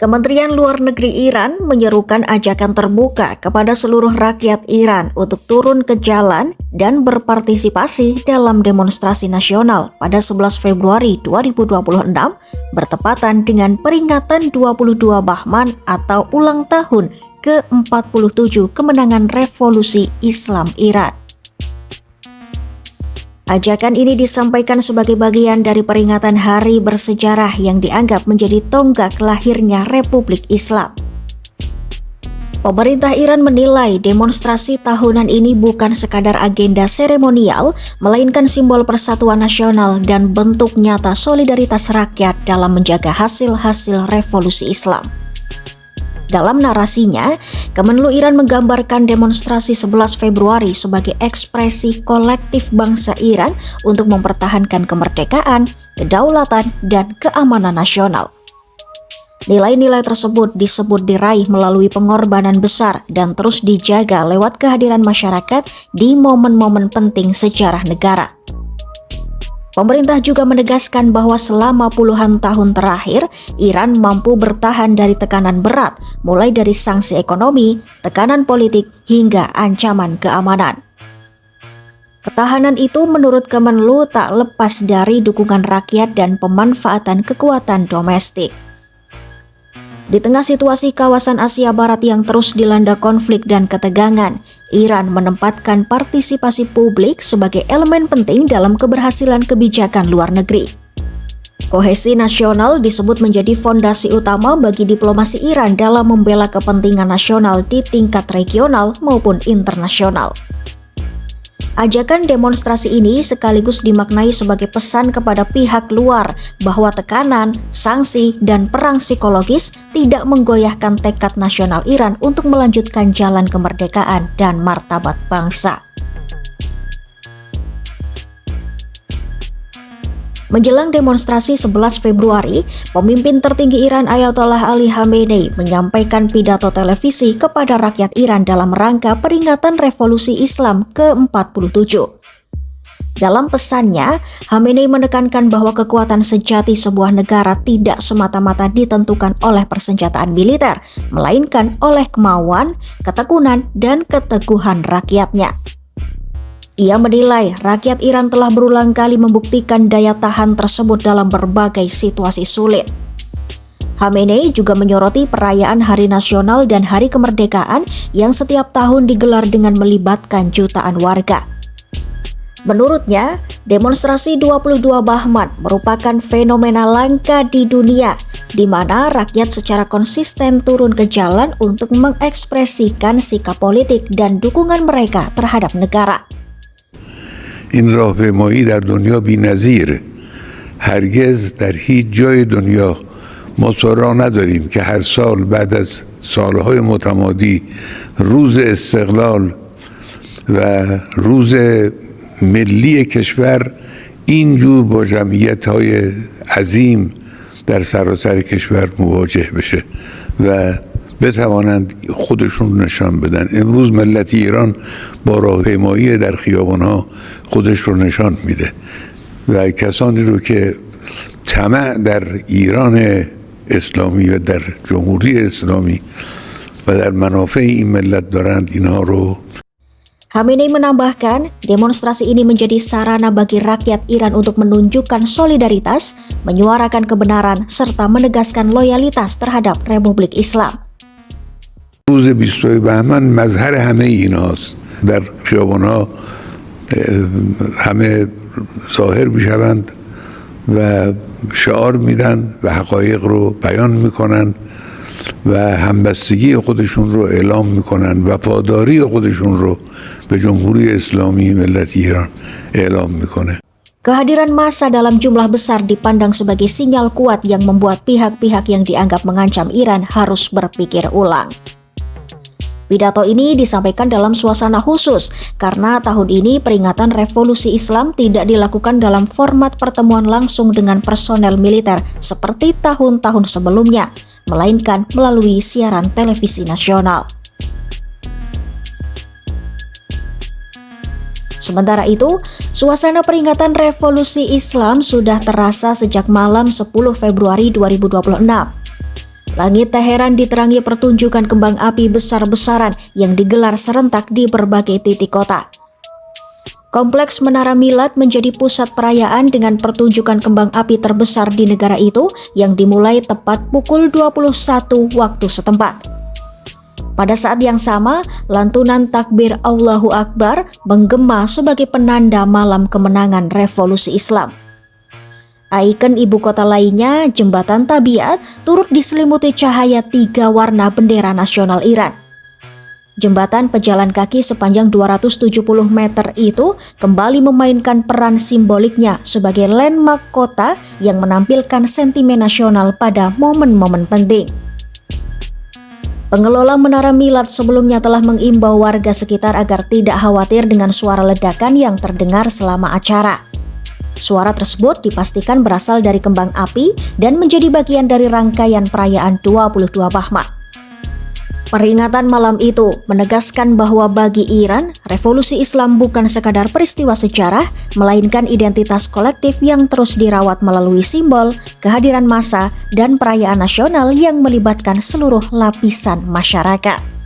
Kementerian Luar Negeri Iran menyerukan ajakan terbuka kepada seluruh rakyat Iran untuk turun ke jalan dan berpartisipasi dalam demonstrasi nasional pada 11 Februari 2026 bertepatan dengan peringatan 22 Bahman atau ulang tahun ke-47 kemenangan Revolusi Islam Iran. Ajakan ini disampaikan sebagai bagian dari peringatan hari bersejarah yang dianggap menjadi tonggak lahirnya Republik Islam. Pemerintah Iran menilai demonstrasi tahunan ini bukan sekadar agenda seremonial, melainkan simbol persatuan nasional dan bentuk nyata solidaritas rakyat dalam menjaga hasil-hasil revolusi Islam. Dalam narasinya, Kemenlu Iran menggambarkan demonstrasi 11 Februari sebagai ekspresi kolektif bangsa Iran untuk mempertahankan kemerdekaan, kedaulatan, dan keamanan nasional. Nilai-nilai tersebut disebut diraih melalui pengorbanan besar dan terus dijaga lewat kehadiran masyarakat di momen-momen penting sejarah negara. Pemerintah juga menegaskan bahwa selama puluhan tahun terakhir, Iran mampu bertahan dari tekanan berat, mulai dari sanksi ekonomi, tekanan politik, hingga ancaman keamanan. Ketahanan itu menurut Kemenlu tak lepas dari dukungan rakyat dan pemanfaatan kekuatan domestik. Di tengah situasi kawasan Asia Barat yang terus dilanda konflik dan ketegangan, Iran menempatkan partisipasi publik sebagai elemen penting dalam keberhasilan kebijakan luar negeri. Kohesi nasional disebut menjadi fondasi utama bagi diplomasi Iran dalam membela kepentingan nasional di tingkat regional maupun internasional. Ajakan demonstrasi ini sekaligus dimaknai sebagai pesan kepada pihak luar bahwa tekanan, sanksi, dan perang psikologis tidak menggoyahkan tekad nasional Iran untuk melanjutkan jalan kemerdekaan dan martabat bangsa. Menjelang demonstrasi 11 Februari, pemimpin tertinggi Iran Ayatollah Ali Khamenei menyampaikan pidato televisi kepada rakyat Iran dalam rangka peringatan Revolusi Islam ke-47. Dalam pesannya, Khamenei menekankan bahwa kekuatan sejati sebuah negara tidak semata-mata ditentukan oleh persenjataan militer, melainkan oleh kemauan, ketekunan, dan keteguhan rakyatnya. Ia menilai rakyat Iran telah berulang kali membuktikan daya tahan tersebut dalam berbagai situasi sulit. Khamenei juga menyoroti perayaan Hari Nasional dan Hari Kemerdekaan yang setiap tahun digelar dengan melibatkan jutaan warga. Menurutnya, demonstrasi 22 Bahman merupakan fenomena langka di dunia, di mana rakyat secara konsisten turun ke jalan untuk mengekspresikan sikap politik dan dukungan mereka terhadap negara. این راهپیمایی در دنیا بی‌نظیره. هرگز در هیچ جای دنیا ما سراغ نداریم که هر سال بعد از سالهای متمادی روز استقلال و روز ملی کشور اینجور با جمعیت‌های عظیم در سراسر کشور مواجه بشه و بتوانند خودشون نشان بدن. امروز ملت ایران با راهپیمایی در خیابان‌ها خودش رو نشان میده و کسانی رو که طمع در ایران اسلامی و در جمهوری اسلامی و در منافع این ملت دارند اینها رو. Khamenei menambahkan, demonstrasi ini menjadi sarana bagi rakyat Iran untuk menunjukkan solidaritas, menyuarakan kebenaran, serta menegaskan loyalitas terhadap Republik Islam. روز 22 بهمن مظهر همه ایناست. در خیابان‌ها همه ظاهر میشوند و شعار میدن و حقایق رو بیان میکنن و همبستگی خودشون رو اعلام میکنن و وفاداری خودشون رو به جمهوری اسلامی ملت ایران اعلام میکنه. Kehadiran massa dalam jumlah besar dipandang sebagai sinyal kuat yang membuat pihak-pihak yang dianggap mengancam Iran harus berpikir ulang. Pidato ini disampaikan dalam suasana khusus karena tahun ini peringatan Revolusi Islam tidak dilakukan dalam format pertemuan langsung dengan personel militer seperti tahun-tahun sebelumnya, melainkan melalui siaran televisi nasional. Sementara itu, suasana peringatan Revolusi Islam sudah terasa sejak malam 10 Februari 2026. Langit Teheran diterangi pertunjukan kembang api besar-besaran yang digelar serentak di berbagai titik kota. Kompleks Menara Milad menjadi pusat perayaan dengan pertunjukan kembang api terbesar di negara itu yang dimulai tepat pukul 21 waktu setempat. Pada saat yang sama, lantunan takbir Allahu Akbar menggema sebagai penanda malam kemenangan revolusi Islam. Ikon ibu kota lainnya, Jembatan Tabiat, turut diselimuti cahaya 3 warna bendera nasional Iran. Jembatan pejalan kaki sepanjang 270 meter itu kembali memainkan peran simboliknya sebagai landmark kota yang menampilkan sentimen nasional pada momen-momen penting. Pengelola Menara Milad sebelumnya telah mengimbau warga sekitar agar tidak khawatir dengan suara ledakan yang terdengar selama acara. Suara tersebut dipastikan berasal dari kembang api dan menjadi bagian dari rangkaian perayaan 22 Bahman. Peringatan malam itu menegaskan bahwa bagi Iran, revolusi Islam bukan sekadar peristiwa sejarah, melainkan identitas kolektif yang terus dirawat melalui simbol, kehadiran massa, dan perayaan nasional yang melibatkan seluruh lapisan masyarakat.